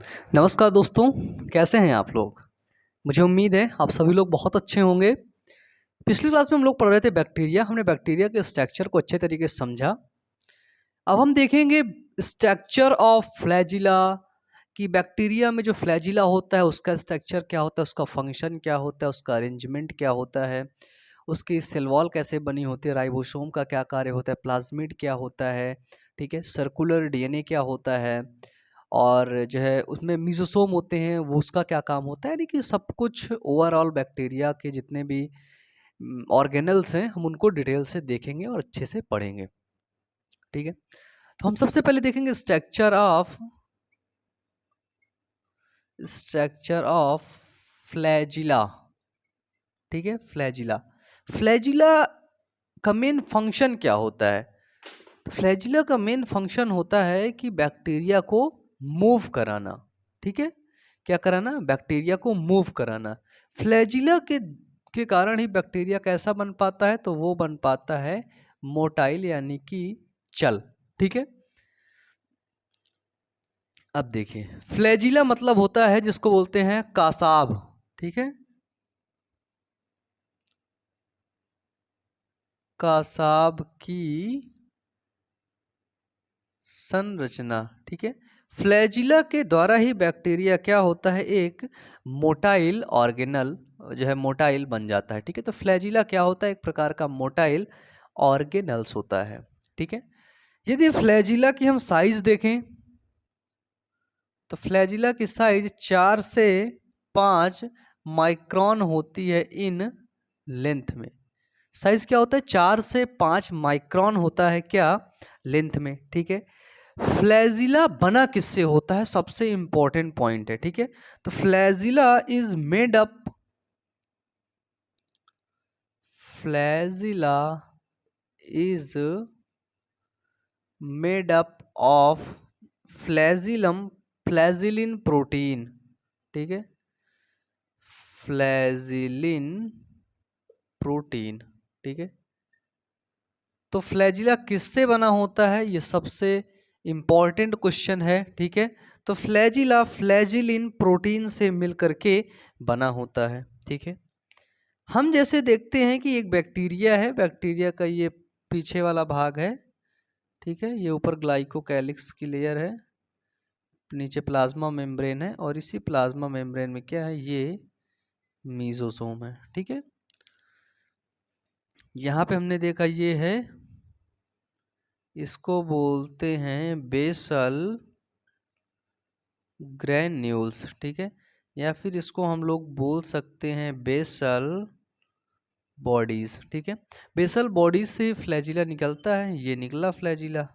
नमस्कार दोस्तों, कैसे हैं आप लोग? मुझे उम्मीद है आप सभी लोग बहुत अच्छे होंगे। पिछली क्लास में हम लोग पढ़ रहे थे बैक्टीरिया। हमने बैक्टीरिया के स्ट्रक्चर को अच्छे तरीके से समझा। अब हम देखेंगे स्ट्रक्चर ऑफ फ्लैजिला कि बैक्टीरिया में जो फ्लैजिला होता है उसका स्ट्रक्चर क्या होता है, उसका फंक्शन क्या होता है, उसका अरेंजमेंट क्या होता है, उसकी सेल वॉल कैसे बनी होती है, राइबोसोम का क्या कार्य होता है, प्लाज्मिड क्या होता है, ठीक है, सर्कुलर डीएनए क्या होता है, और जो है उसमें मीजोसोम होते हैं वो उसका क्या काम होता है। यानी कि सब कुछ ओवरऑल बैक्टीरिया के जितने भी ऑर्गेनल्स हैं हम उनको डिटेल से देखेंगे और अच्छे से पढ़ेंगे। ठीक है, तो हम सबसे पहले देखेंगे स्ट्रक्चर ऑफ फ्लैजिला। ठीक है, फ्लैजिला फ्लैजिला का मेन फंक्शन क्या होता है? फ्लैजिला का मेन फंक्शन होता है कि बैक्टीरिया को मूव कराना। ठीक है, क्या कराना? बैक्टीरिया को मूव कराना। फ्लैजिला के कारण ही बैक्टीरिया कैसा बन पाता है? तो वो बन पाता है मोटाइल यानी कि चल। ठीक है, अब देखिए फ्लैजिला मतलब होता है जिसको बोलते हैं कासाब। ठीक है, कासाब की संरचना। ठीक है, फ्लैजिला के द्वारा ही बैक्टीरिया क्या होता है? एक मोटाइल ऑर्गेनल जो है मोटाइल बन जाता है। ठीक है, तो फ्लैजिला क्या होता है? एक प्रकार का मोटाइल ऑर्गेनल्स होता है। ठीक है, यदि फ्लैजिला की हम साइज देखें तो फ्लैजिला की साइज 4 से 5 माइक्रोन होती है इन लेंथ में। साइज क्या होता है? 4 से 5 माइक्रोन होता है क्या? लेंथ में। ठीक है, फ्लैजिला बना किससे होता है? सबसे इंपॉर्टेंट पॉइंट है। ठीक है, तो flagella is made up of flagellin protein. ठीक है, फ्लैजिलिन प्रोटीन। ठीक है, तो फ्लैजिला किससे बना होता है? ये सबसे इंपॉर्टेंट क्वेश्चन है। ठीक है, तो फ्लैजिला फ्लैजिलिन प्रोटीन से मिलकर के बना होता है। ठीक है, हम जैसे देखते हैं कि एक बैक्टीरिया है, बैक्टीरिया का ये पीछे वाला भाग है। ठीक है, ये ऊपर ग्लाइकोकैलिक्स की लेयर है, नीचे प्लाज्मा मेम्ब्रेन है, और इसी प्लाज्मा मेम्ब्रेन में क्या है? ये मीजोसोम है। ठीक है, यहाँ पे हमने देखा ये है, इसको बोलते हैं बेसल ग्रैन्यूल्स। ठीक है, या फिर इसको हम लोग बोल सकते हैं बेसल बॉडीज। ठीक है, बेसल बॉडीज से फ्लैजिला निकलता है, ये निकला फ्लैजिला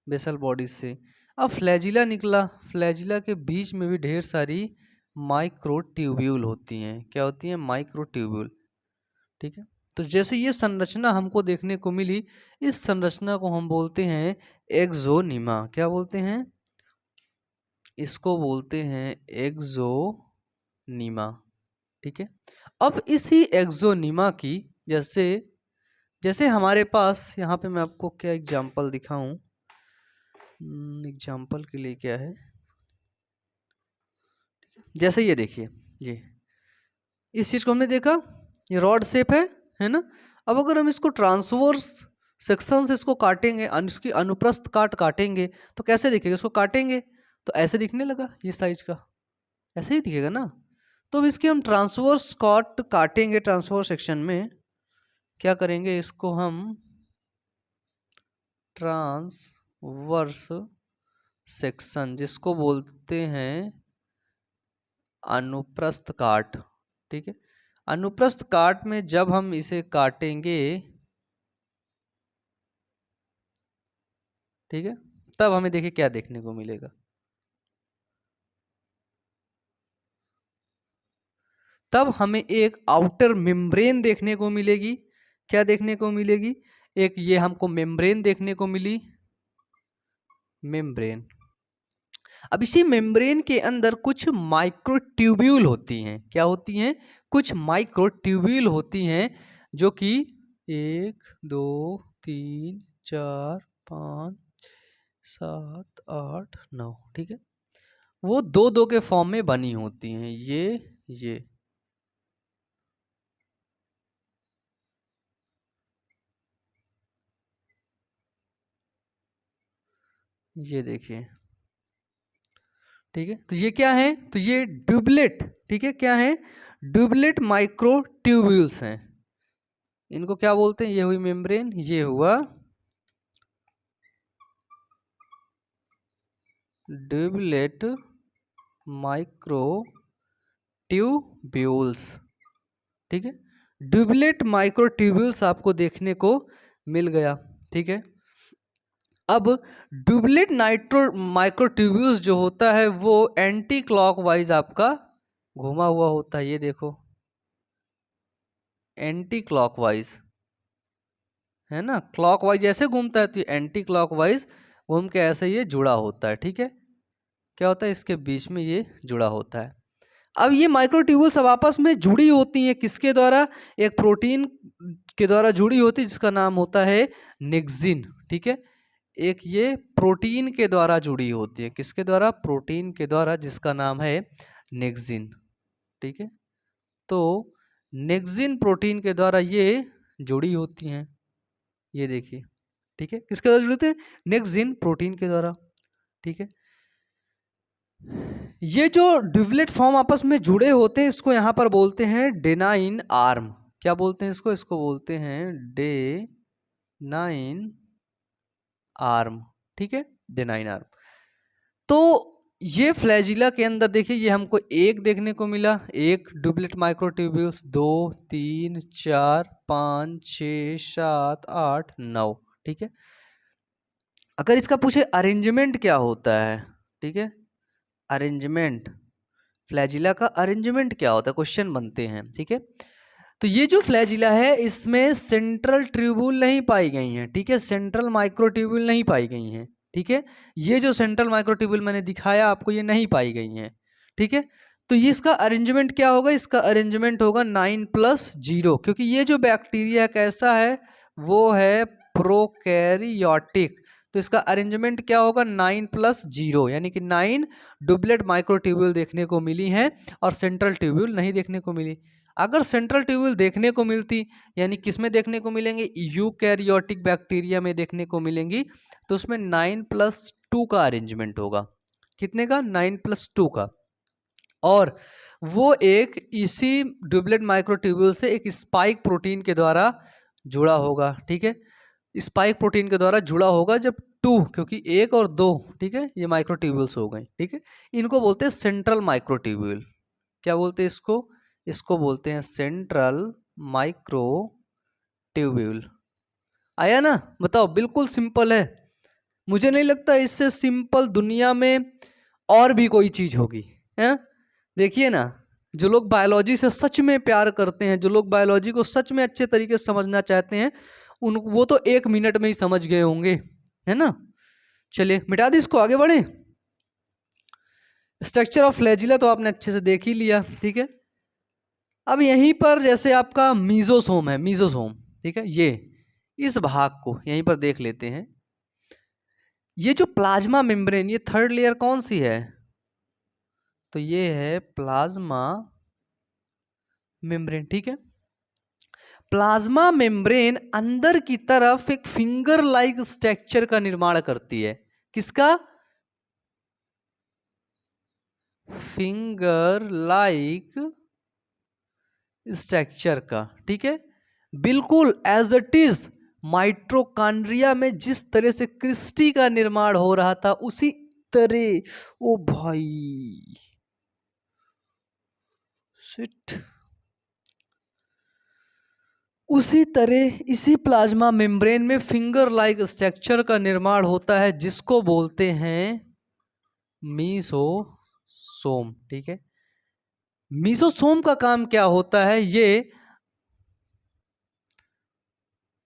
बेसल बॉडीज से। अब फ्लैजिला निकला, फ्लैजिला के बीच में भी ढेर सारी माइक्रोट्यूब्यूल होती हैं। क्या होती हैं? माइक्रोट्यूब्यूल। ठीक है, तो जैसे ये संरचना हमको देखने को मिली, इस संरचना को हम बोलते हैं एक्सोनिमा। क्या बोलते हैं? इसको बोलते हैं एक्सोनिमा। ठीक है, अब इसी एक्सोनिमा की जैसे जैसे हमारे पास यहाँ पे मैं आपको क्या एग्जांपल दिखाऊं, एग्जांपल के लिए क्या है, जैसे ये देखिए, ये इस चीज को हमने देखा, ये रॉड शेप है ना। अब अगर हम इसको ट्रांसवर्स सेक्शन से इसको काटेंगे, इसकी अनुप्रस्थ काटेंगे तो कैसे दिखेगा? इसको काटेंगे तो ऐसे दिखने लगा, ये साइज का ऐसे ही दिखेगा ना। तो अब इसके हम ट्रांसवर्स काटेंगे, ट्रांसवर्स सेक्शन में क्या करेंगे? इसको हम ट्रांसवर्स सेक्शन जिसको बोलते हैं अनुप्रस्थ काट। ठीक है, अनुप्रस्थ काट में जब हम इसे काटेंगे, ठीक है, तब हमें देखिए क्या देखने को मिलेगा। तब हमें एक आउटर मेम्ब्रेन देखने को मिलेगी। क्या देखने को मिलेगी? एक ये हमको मेम्ब्रेन देखने को मिली, मेम्ब्रेन। अब इसी मेम्ब्रेन के अंदर कुछ माइक्रोट्यूब्यूल होती हैं। क्या होती हैं? कुछ माइक्रोट्यूब्यूल होती हैं जो कि 1 2 3 4 5 7 8 9। ठीक है, वो दो दो के फॉर्म में बनी होती हैं। ये देखिए, ठीक है। तो ये क्या है, तो ये ड्यूबलेट, ठीक है, क्या है, ड्यूबलेट माइक्रोट्यूब्यूल्स हैं। इनको क्या बोलते हैं, ये हुई मेम्ब्रेन, ये हुआ ड्यूबलेट माइक्रोट्यूब्यूल्स, ठीक है। ड्यूबलेट माइक्रोट्यूब्यूल्स आपको देखने को मिल गया, ठीक है। अब ड्यूबलेट माइक्रोट्यूब्यूल्स जो होता है वो एंटी क्लॉकवाइज आपका घुमा हुआ होता है। ये देखो, एंटी क्लॉकवाइज, है ना, क्लॉकवाइज ऐसे घूमता है तो एंटी क्लॉकवाइज घूम के ऐसे ये जुड़ा होता है, ठीक है। क्या होता है, इसके बीच में ये जुड़ा होता है। अब ये माइक्रोट्यूब्यूल्स अब आपस में जुड़ी होती हैं किसके द्वारा, एक प्रोटीन के द्वारा जुड़ी होती है जिसका नाम होता है नेक्सिन, ठीक है। एक ये प्रोटीन के द्वारा जुड़ी होती है, किसके द्वारा, प्रोटीन के द्वारा, जिसका नाम है नेक्सिन, ठीक है। तो नेक्सिन प्रोटीन के द्वारा ये जुड़ी होती हैं, ये देखिए, ठीक है। किसके द्वारा जुड़ी होती है, नेक्सिन प्रोटीन के द्वारा, ठीक है। ये जो ड्यूबलेट फॉर्म आपस में जुड़े होते हैं इसको यहां पर बोलते हैं डेनाइन आर्म। क्या बोलते हैं इसको, इसको बोलते हैं डेनाइन आर्म, ठीक है, डेनाइन आर्म। तो ये फ्लैजिला के अंदर देखिए, ये हमको एक देखने को मिला, एक ड्यूबलेट माइक्रोट्यूब्यूल्स, 2 3 4 5 6 7 8 9, ठीक है। अगर इसका पूछे अरेंजमेंट क्या होता है, ठीक है, अरेंजमेंट, फ्लैजिला का अरेंजमेंट क्या होता है, क्वेश्चन बनते हैं, ठीक है। तो ये जो फ्लैजिला है इसमें सेंट्रल ट्यूब्यूल नहीं पाई गई हैं, ठीक है, सेंट्रल माइक्रोट्यूब्यूल नहीं पाई गई हैं, ठीक है। ये जो सेंट्रल माइक्रोट्यूब्यूल मैंने दिखाया आपको, ये नहीं पाई गई हैं, ठीक है। तो ये इसका अरेंजमेंट क्या होगा, इसका अरेंजमेंट होगा 9+0, क्योंकि ये जो बैक्टीरिया कैसा है, वो है प्रोकैरियोटिक। तो इसका अरेंजमेंट क्या होगा, 9+0, यानी कि 9 डुप्लेट माइक्रोट्यूब्यूल देखने को मिली हैं और सेंट्रल ट्यूब्यूल नहीं देखने को मिली। अगर सेंट्रल ट्यूब्यूल देखने को मिलती, यानी किस में देखने को मिलेंगे, यूकैरियोटिक बैक्टीरिया में देखने को मिलेंगी, तो उसमें 9+2 का अरेंजमेंट होगा। कितने का, 9+2 का। और वो एक इसी ड्यूबलेट माइक्रोट्यूब्यूल से एक स्पाइक प्रोटीन के द्वारा जुड़ा होगा, ठीक है। स्पाइक प्रोटीन के द्वारा जुड़ा होगा जब 2, क्योंकि 1 और 2, ठीक है, ये माइक्रोट्यूब्यूल्स हो गए, ठीक है। इनको बोलते हैं सेंट्रल माइक्रोट्यूब्यूल। क्या बोलते हैं इसको, इसको बोलते हैं सेंट्रल माइक्रोट्यूब्यूल। आया ना, बताओ, बिल्कुल सिंपल है। मुझे नहीं लगता इससे सिंपल दुनिया में और भी कोई चीज होगी, है। देखिए ना, जो लोग बायोलॉजी से सच में प्यार करते हैं, जो लोग बायोलॉजी को सच में अच्छे तरीके से समझना चाहते हैं, उन वो तो 1 मिनट में ही समझ गए होंगे, है ना। चलिए मिटा दी इसको, आगे बढ़े। स्ट्रक्चर ऑफ फ्लैजिला तो आपने अच्छे से देख ही लिया, ठीक है। अब यहीं पर जैसे आपका मीजोसोम है, मीजोसोम, ठीक है, ये इस भाग को यहीं पर देख लेते हैं। ये जो प्लाज्मा मेम्ब्रेन, ये थर्ड लेयर कौन सी है, तो ये है प्लाज्मा मेम्ब्रेन, ठीक है। प्लाज्मा मेम्ब्रेन अंदर की तरफ एक फिंगर लाइक स्ट्रक्चर का निर्माण करती है, किसका, फिंगर लाइक स्ट्रक्चर का, ठीक है। बिल्कुल एज इट इज माइटोकॉन्ड्रिया में जिस तरह से क्रिस्टी का निर्माण हो रहा था उसी तरह, ओ भाई शिट, उसी तरह इसी प्लाज्मा मेम्ब्रेन में फिंगर लाइक स्ट्रक्चर का निर्माण होता है जिसको बोलते हैं मीसोसोम, ठीक है। मीसोसोम का काम क्या होता है, ये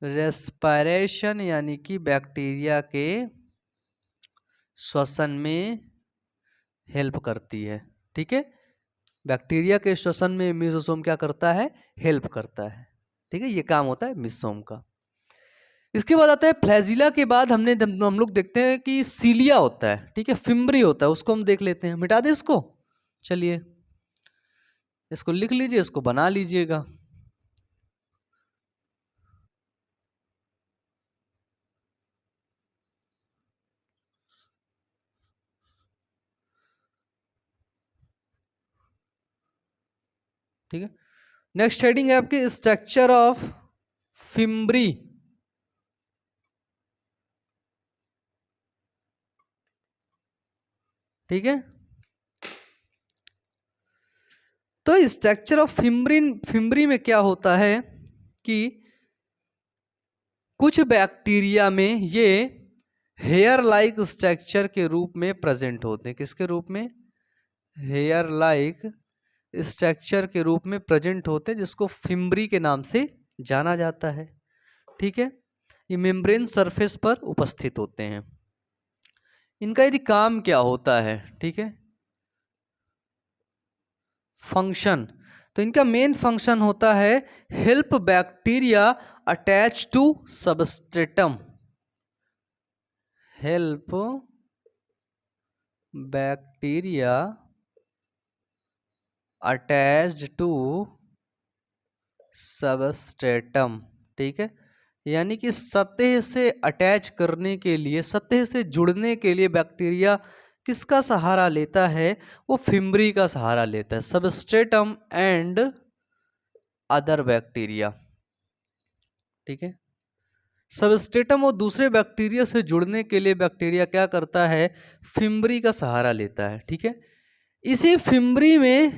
रेस्पिरेशन यानी कि बैक्टीरिया के श्वसन में हेल्प करती है, ठीक है। बैक्टीरिया के श्वसन में मीसोसोम क्या करता है, हेल्प करता है, ठीक है। ये काम होता है मीसोसोम का। इसके बाद आता है फ्लैजिला के बाद हम लोग देखते हैं कि सीलिया होता है, ठीक है, फिम्बरी होता है, उसको हम देख लेते हैं। मिटा दे इसको, चलिए इसको लिख लीजिए, इसको बना लीजिएगा। ठीक है, नेक्स्ट हेडिंग है आपकी स्ट्रक्चर ऑफ फिम्बरी। ठीक है, तो स्ट्रक्चर ऑफ फिम्बरी में क्या होता है कि कुछ बैक्टीरिया में ये हेयर लाइक स्ट्रक्चर के रूप में प्रेजेंट होते हैं। किसके रूप में? हेयर लाइक स्ट्रक्चर के रूप में प्रेजेंट होते हैं, जिसको फिम्बरी के नाम से जाना जाता है। ठीक है, ये मेम्ब्रेन सरफेस पर उपस्थित होते हैं। इनका यदि काम क्या होता है, ठीक है, फंक्शन, तो इनका मेन फंक्शन होता है help bacteria attach to substratum, help bacteria attached to substratum. ठीक है, यानी कि सतह से अटैच करने के लिए, सतह से जुड़ने के लिए बैक्टीरिया किसका सहारा लेता है? वो फिम्बरी का सहारा लेता है, सबस्ट्रेटम एंड अदर बैक्टीरिया। ठीक है, सबस्ट्रेटम और दूसरे बैक्टीरिया से जुड़ने के लिए बैक्टीरिया क्या करता है? फिम्बरी का सहारा लेता है। ठीक है, इसी फिम्बरी में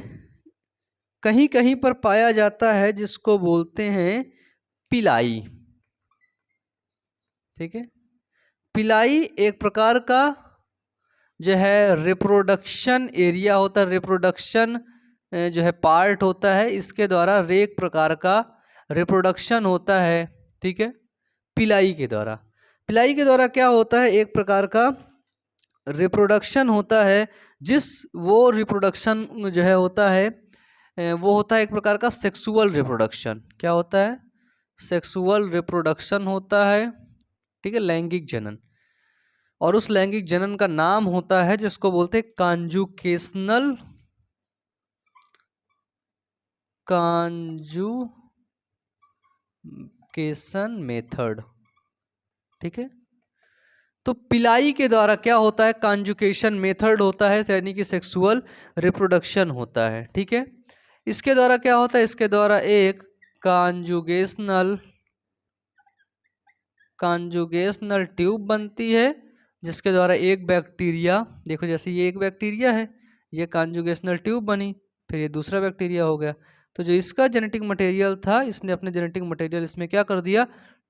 कहीं कहीं पर पाया जाता है जिसको बोलते हैं पिलाई। ठीक है, पिलाई एक प्रकार का जो है रिप्रोडक्शन एरिया होता है, रिप्रोडक्शन जो है पार्ट होता है, इसके द्वारा एक प्रकार का रिप्रोडक्शन होता है। ठीक है, पिलाई के द्वारा, पिलाई के द्वारा क्या होता है? एक प्रकार का रिप्रोडक्शन होता है, वो रिप्रोडक्शन जो है होता है वो होता है एक प्रकार का सेक्सुअल रिप्रोडक्शन। क्या होता है? सेक्सुअल रिप्रोडक्शन होता है। ठीक है, लैंगिक जनन, और उस लैंगिक जनन का नाम होता है जिसको बोलते हैं कांजुकेशन मेथड। ठीक है, तो पिलाई के द्वारा क्या होता है? कांजुकेशन मेथड होता है, यानी कि सेक्सुअल रिप्रोडक्शन होता है। ठीक है, इसके द्वारा क्या होता है? इसके द्वारा एक कांजुगेशनल ट्यूब बनती है, जिसके द्वारा एक बैक्टीरिया, देखो जैसे ये एक बैक्टीरिया है, ये कांजुगेशनल ट्यूब बनी, फिर ये दूसरा बैक्टीरिया हो गया, तो जो इसका जेनेटिक मटेरियल था, इसने अपने जेनेटिक मटेरियल इसमें क्या कर दिया?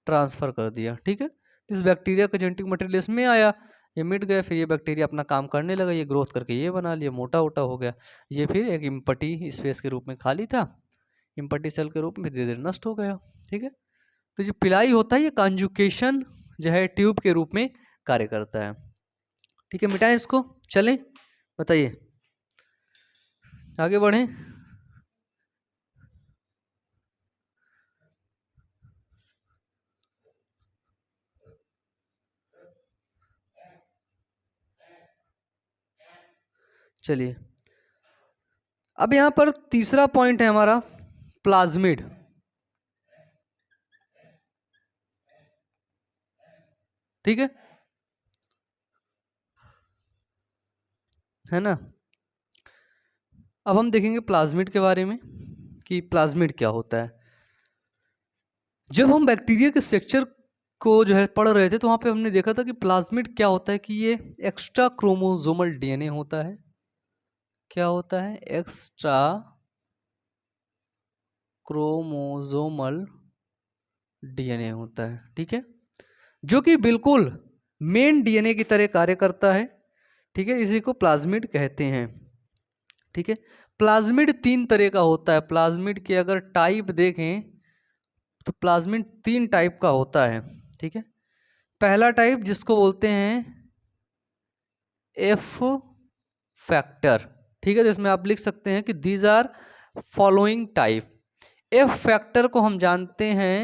ट्रांसफ़र कर दिया। ठीक है, तो इस बैक्टीरिया का जेनेटिक मटेरियल इसमें आया, ये मिट गया, फिर ये बैक्टीरिया अपना काम करने लगा, ये ग्रोथ करके ये बना लिया, मोटा वोटा हो गया, ये फिर एक इम्पटी स्पेस के रूप में खाली था, इम्पटी सेल के रूप में धीरे धीरे नष्ट हो गया। ठीक है, तो जो पिलाई होता है ये कॉन्जुकेशन जो है ट्यूब के रूप में कार्य करता है। ठीक है, मिटाएं इसको, चलें, बताइए, आगे बढ़ें। चलिए, अब यहाँ पर तीसरा पॉइंट है हमारा प्लाज्मिड। ठीक है ना? अब हम देखेंगे प्लाज्मिड के बारे में कि प्लाज्मिड क्या होता है। जब हम बैक्टीरिया के स्ट्रक्चर को जो है पढ़ रहे थे, तो वहाँ पे हमने देखा था कि प्लाज्मिड क्या होता है कि ये एक्स्ट्रा क्रोमोसोमल डीएनए होता है। क्या होता है? एक्स्ट्रा क्रोमोसोमल डीएनए होता है। ठीक है, जो कि बिल्कुल मेन डीएनए की तरह कार्य करता है। ठीक है, इसी को प्लाज्मिड कहते हैं। ठीक है, प्लाज्मिड 3 तरह का होता है। प्लाज्मिड के अगर टाइप देखें तो प्लाज्मिड 3 टाइप का होता है। ठीक है, पहला टाइप जिसको बोलते हैं एफ फैक्टर। ठीक है, तो इसमें आप लिख सकते हैं कि these are following type. F factor को हम जानते हैं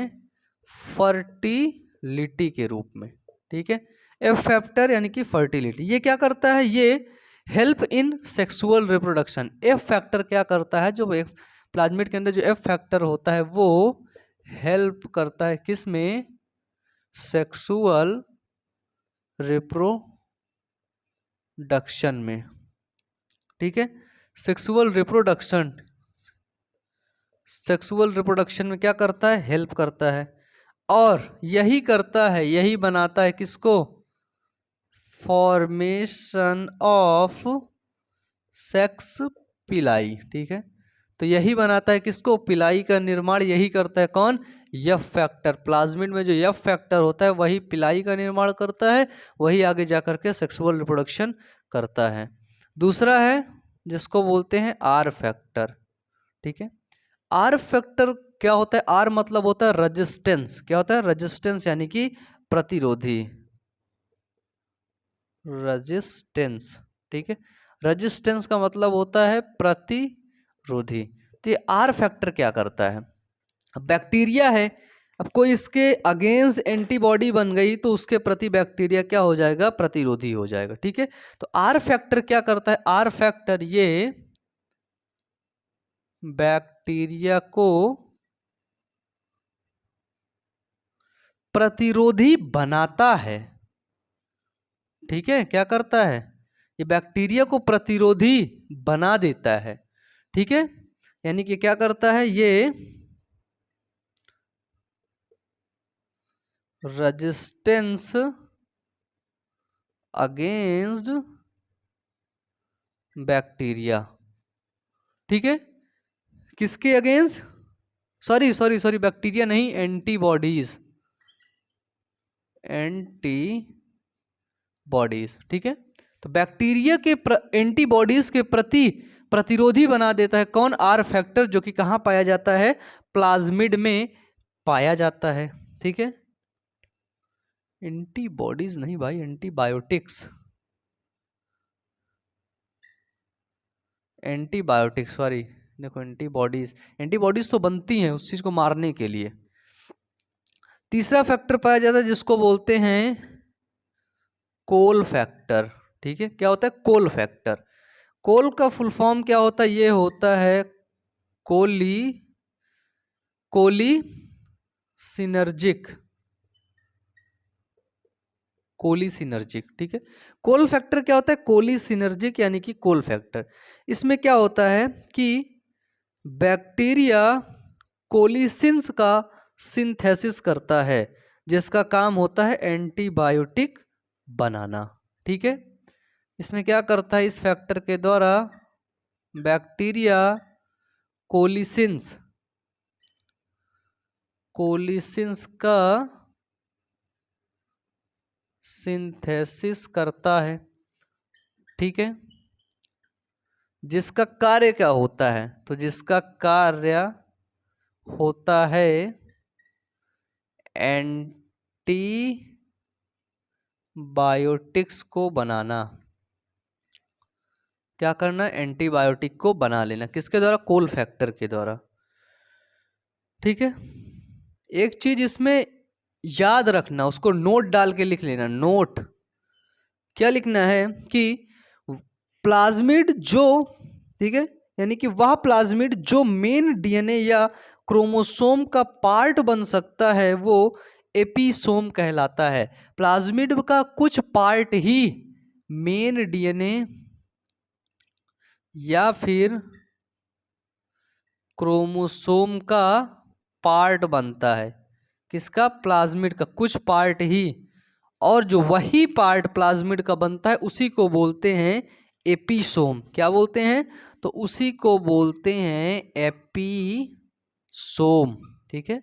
फर्टिलाइजेशन लिटी के रूप में, ठीक है। एफ फैक्टर यानी कि फर्टिलिटी, ये क्या करता है, ये help in sexual reproduction. F factor क्या करता है, जो एक प्लाज्मिड के अंदर जो एफ फैक्टर होता है वो हेल्प करता है किस में, सेक्सुअल रिप्रोडक्शन में, ठीक है। सेक्सुअल रिप्रोडक्शन में क्या करता है, हेल्प करता है। और यही करता है, यही बनाता है किसको, फॉर्मेशन ऑफ सेक्स पिलाई, ठीक है। तो यही बनाता है किसको, पिलाई का निर्माण यही करता है, कौन, एफ फैक्टर। प्लाज्मिड में जो एफ फैक्टर होता है वही पिलाई का निर्माण करता है, वही आगे जाकर के सेक्सुअल रिप्रोडक्शन करता है। दूसरा है जिसको बोलते हैं आर फैक्टर, ठीक है। आर फैक्टर क्या होता है, आर मतलब होता है रेजिस्टेंस, क्या होता है, रेजिस्टेंस यानी कि प्रतिरोधी, रेजिस्टेंस, ठीक है। रेजिस्टेंस का मतलब होता है प्रतिरोधी। तो ये आर फैक्टर क्या करता है, अब बैक्टीरिया है, अब कोई इसके अगेंस्ट एंटीबॉडी बन गई तो उसके प्रति बैक्टीरिया क्या हो जाएगा, प्रतिरोधी हो जाएगा, ठीक है। तो आर फैक्टर क्या करता है, आर फैक्टर ये बैक्टीरिया को प्रतिरोधी बनाता है, ठीक है। क्या करता है, ये बैक्टीरिया को प्रतिरोधी बना देता है, ठीक है। यानी कि क्या करता है, ये रेजिस्टेंस अगेंस्ट बैक्टीरिया, ठीक है। किसके against, sorry sorry sorry, bacteria नहीं, एंटीबॉडीज, एंटीबॉडीज, ठीक है। तो बैक्टीरिया के एंटीबॉडीज के प्रति प्रतिरोधी बना देता है कौन, आर फैक्टर, जो कि कहाँ पाया जाता है, प्लाज्मिड में पाया जाता है, ठीक है। एंटीबॉडीज नहीं भाई, एंटीबायोटिक्स, एंटीबायोटिक्स सॉरी, देखो एंटीबॉडीज, एंटीबॉडीज तो बनती हैं उस चीज को मारने के लिए। तीसरा फैक्टर पाया जाता है जिसको बोलते हैं कोल फैक्टर, ठीक है। क्या होता है, कोल फैक्टर। कोल का फुल फॉर्म क्या होता है, ये होता है कोली, कोली सिनर्जिक, कोली सिनर्जिक, ठीक है। कोल फैक्टर क्या होता है, कोली सिनर्जिक यानी कि कोल फैक्टर। इसमें क्या होता है कि बैक्टीरिया कोलिसिन्स का सिंथेसिस करता है, जिसका काम होता है एंटीबायोटिक बनाना, ठीक है। इसमें क्या करता है, इस फैक्टर के द्वारा बैक्टीरिया कोलिसिन्स, कोलिसिन्स का सिंथेसिस करता है, ठीक है। जिसका कार्य क्या होता है, तो जिसका कार्य होता है एंटीबायोटिक्स को बनाना, क्या करना, एंटीबायोटिक को बना लेना, किसके द्वारा, कोल फैक्टर के द्वारा, ठीक है। एक चीज इसमें याद रखना, उसको नोट डाल के लिख लेना, नोट क्या लिखना है कि प्लाज्मिड जो, ठीक है, यानी कि वह प्लाज्मिड जो मेन डीएनए या क्रोमोसोम का पार्ट बन सकता है वो एपिसोम कहलाता है। प्लाज्मिड का कुछ पार्ट ही मेन डीएनए या फिर क्रोमोसोम का पार्ट बनता है, किसका, प्लाज्मिड का कुछ पार्ट ही, और जो वही पार्ट प्लाज्मिड का बनता है उसी को बोलते हैं एपिसोम। क्या बोलते हैं, तो उसी को बोलते हैं एपिसोम, ठीक है।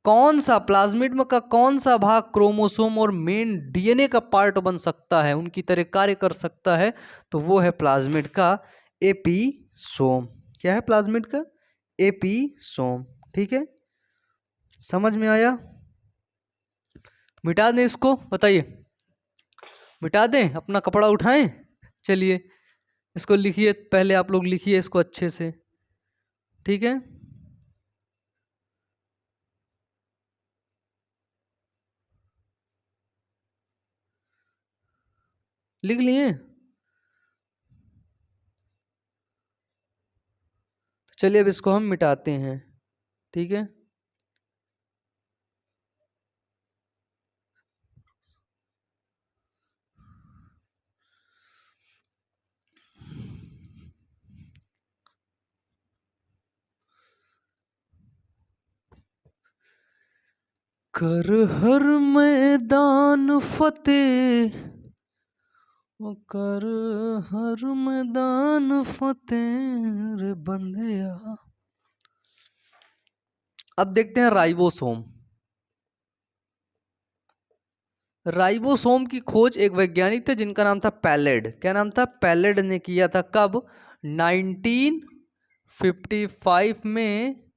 कौन सा प्लाज्मिड में का कौन सा भाग क्रोमोसोम और मेन डीएनए का पार्ट बन सकता है, उनकी तरह कार्य कर सकता है, तो वो है प्लाज्मिड का एपिसोम। क्या है, प्लाज्मिड का एपिसोम, ठीक है। समझ में आया, मिटा दें इसको, बताइए, मिटा दें, अपना कपड़ा उठाएं, चलिए इसको लिखिए, पहले आप लोग लिखिए इसको अच्छे से, ठीक है। लिख लिए? चलिए अब इसको हम मिटाते हैं, ठीक है। कर हर मैदान फतेह, वो कर हर मैदान फतेह रे बंदिया। अब देखते हैं राइबोसोम। राइबोसोम की खोज एक वैज्ञानिक थे जिनका नाम था पैलेड। क्या नाम था? पैलेड ने किया था। कब? 1955 में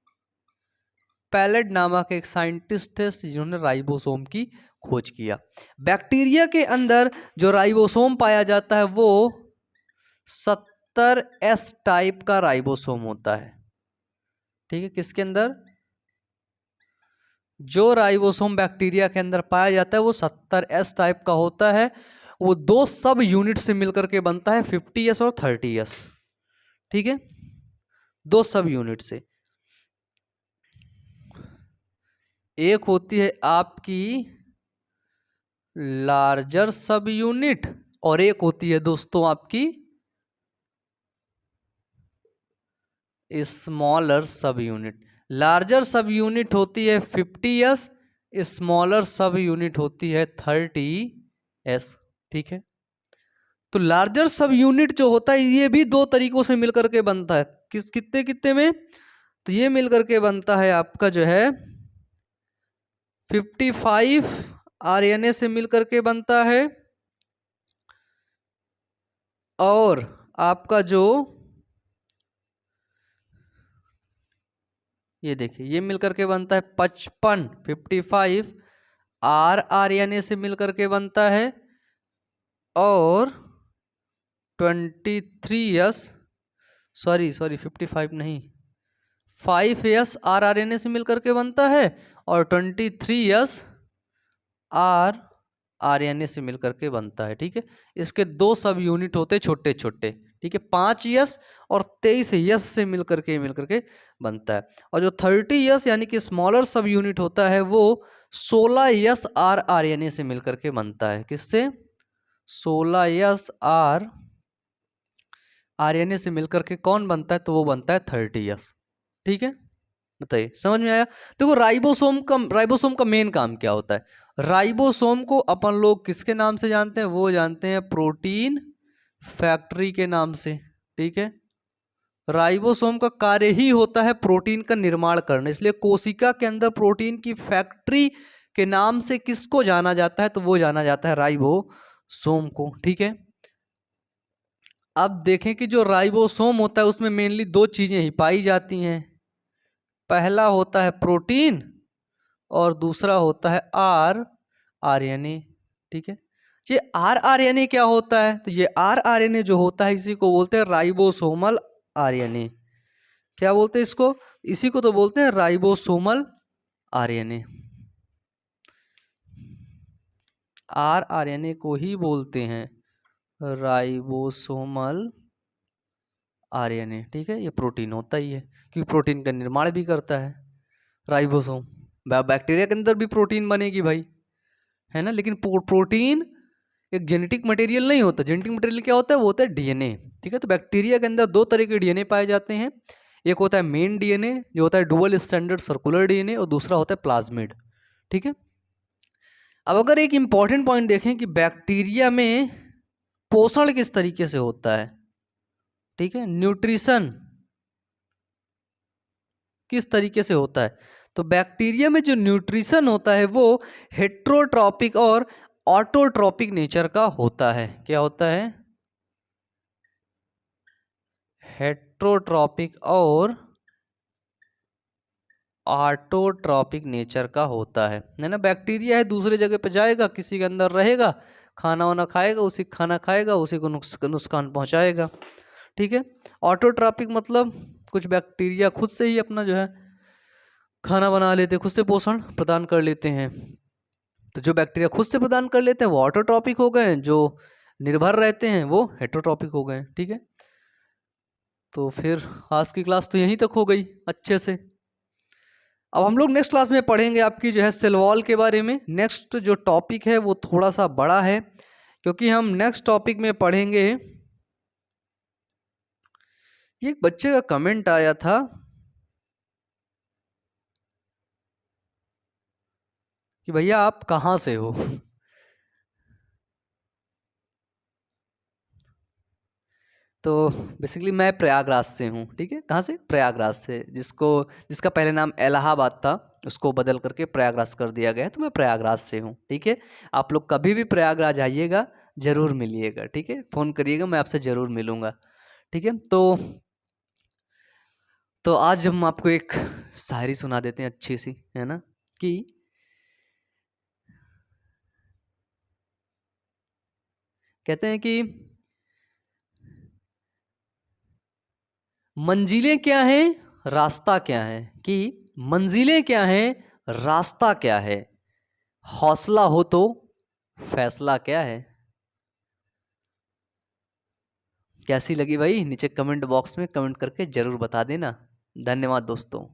पैलेड नामक एक साइंटिस्ट थे जिन्होंने राइबोसोम की खोज किया। बैक्टीरिया के अंदर जो राइबोसोम पाया जाता है वो 70S टाइप का राइबोसोम होता है, ठीक है। किसके अंदर? जो राइबोसोम बैक्टीरिया के अंदर पाया जाता है वो 70S टाइप का होता है। वो दो सब यूनिट से मिलकर के बनता है, 50S और 30S, ठीक है। दो सब यूनिट से। एक होती है आपकी लार्जर सब यूनिट और एक होती है दोस्तों आपकी स्मॉलर सब यूनिट। लार्जर सब यूनिट होती है 50S, स्मॉलर सब यूनिट होती है 30S, ठीक है। तो लार्जर सब यूनिट जो होता है ये भी दो तरीकों से मिलकर के बनता है। कितने कितने में? तो ये मिलकर के बनता है आपका जो है 55 RNA से मिलकर के बनता है, और आपका जो ये देखिए ये मिलकर के बनता है 55 RNA से मिलकर के बनता है, और 23S, सॉरी 55 नहीं, 5S RNA से मिलकर के बनता है, और 23S RNA से मिलकर के बनता है, ठीक है। इसके दो सब यूनिट होते छोटे छोटे, ठीक है। 5S और 23S से मिलकर के बनता है। और जो 30S यानी कि स्मॉलर सब यूनिट होता है वो 16S RNA से मिलकर के बनता है। किससे? 16S RNA से मिलकर के कौन बनता है? तो वो बनता है 30S, ठीक है। बताइए, समझ में आया? देखो राइबोसोम का मेन काम क्या होता है? राइबोसोम को अपन लोग किसके नाम से जानते हैं? वो जानते हैं प्रोटीन फैक्ट्री के नाम से, ठीक है। राइबोसोम का कार्य ही होता है प्रोटीन का निर्माण करना, इसलिए कोशिका के अंदर प्रोटीन की फैक्ट्री के नाम से किसको जाना जाता है? तो वो जाना जाता है राइबोसोम को, ठीक है। अब देखें कि जो राइबोसोम होता है उसमें मेनली दो चीजें ही पाई जाती हैं। पहला होता है प्रोटीन और दूसरा होता है RNA, ठीक है। ये RNA क्या होता है? तो ये RNA जो होता है इसी को बोलते हैं राइबोसोमल RNA। क्या बोलते हैं इसको? इसी को तो बोलते हैं राइबोसोमल RNA। RNA को ही बोलते हैं राइबोसोमल RNA, ठीक है। ये प्रोटीन होता ही है क्योंकि प्रोटीन का निर्माण भी करता है राइबोसोम। बैक्टीरिया के अंदर भी प्रोटीन बनेगी भाई, है ना। लेकिन प्रोटीन एक जेनेटिक मटेरियल नहीं होता। जेनेटिक मटेरियल क्या होता है? वो होता है DNA, ठीक है। तो बैक्टीरिया के अंदर दो तरह के DNA पाए जाते हैं। एक होता है मेन DNA जो होता है डुअल स्टैंडर्ड सर्कुलर DNA, और दूसरा होता है प्लाज्मिड, ठीक है। अब अगर एक इंपॉर्टेंट पॉइंट देखें कि बैक्टीरिया में पोषण किस तरीके से होता है, ठीक है, न्यूट्रिशन किस तरीके से होता है, तो बैक्टीरिया में जो न्यूट्रिशन होता है वो हेट्रोट्रॉपिक और ऑटोट्रॉपिक नेचर का होता है। क्या होता है? हेट्रोट्रॉपिक और ऑटोट्रॉपिक नेचर का होता है ना। बैक्टीरिया है दूसरे जगह पे जाएगा, किसी के अंदर रहेगा, खाना वाना खाएगा, उसी खाना खाएगा, उसी को नुकसान पहुंचाएगा, ठीक है। ऑटोट्रॉपिक मतलब कुछ बैक्टीरिया खुद से ही अपना जो है खाना बना लेते, खुद से पोषण प्रदान कर लेते हैं। तो जो बैक्टीरिया खुद से प्रदान कर लेते हैं वो ऑटोट्रॉपिक हो गए, जो निर्भर रहते हैं वो हेटेरोटॉपिक हो गए। ठीक है, तो फिर आज की क्लास तो यहीं तक हो गई अच्छे से। अब हम लोग नेक्स्ट क्लास में पढ़ेंगे आपकी जो है सेल वॉल के बारे में। नेक्स्ट जो टॉपिक है वो थोड़ा सा बड़ा है, क्योंकि हम नेक्स्ट टॉपिक में पढ़ेंगे, ये एक बच्चे का कमेंट आया था कि भैया आप कहाँ से हो। तो बेसिकली मैं प्रयागराज से हूँ। ठीक है, कहाँ से? प्रयागराज से, जिसका पहले नाम इलाहाबाद था उसको बदल करके प्रयागराज कर दिया गया है, तो मैं प्रयागराज से हूँ। ठीक है, आप लोग कभी भी प्रयागराज आइएगा ज़रूर मिलिएगा। ठीक है, फ़ोन करिएगा, मैं आपसे ज़रूर मिलूँगा। ठीक है, तो आज हम आपको एक शायरी सुना देते हैं अच्छी सी, है ना, कि कहते हैं कि मंजिलें क्या हैं, रास्ता क्या है, कि मंजिलें क्या हैं, रास्ता क्या है, हौसला हो तो फैसला क्या है। कैसी लगी भाई? नीचे कमेंट बॉक्स में कमेंट करके ज़रूर बता देना। धन्यवाद दोस्तों।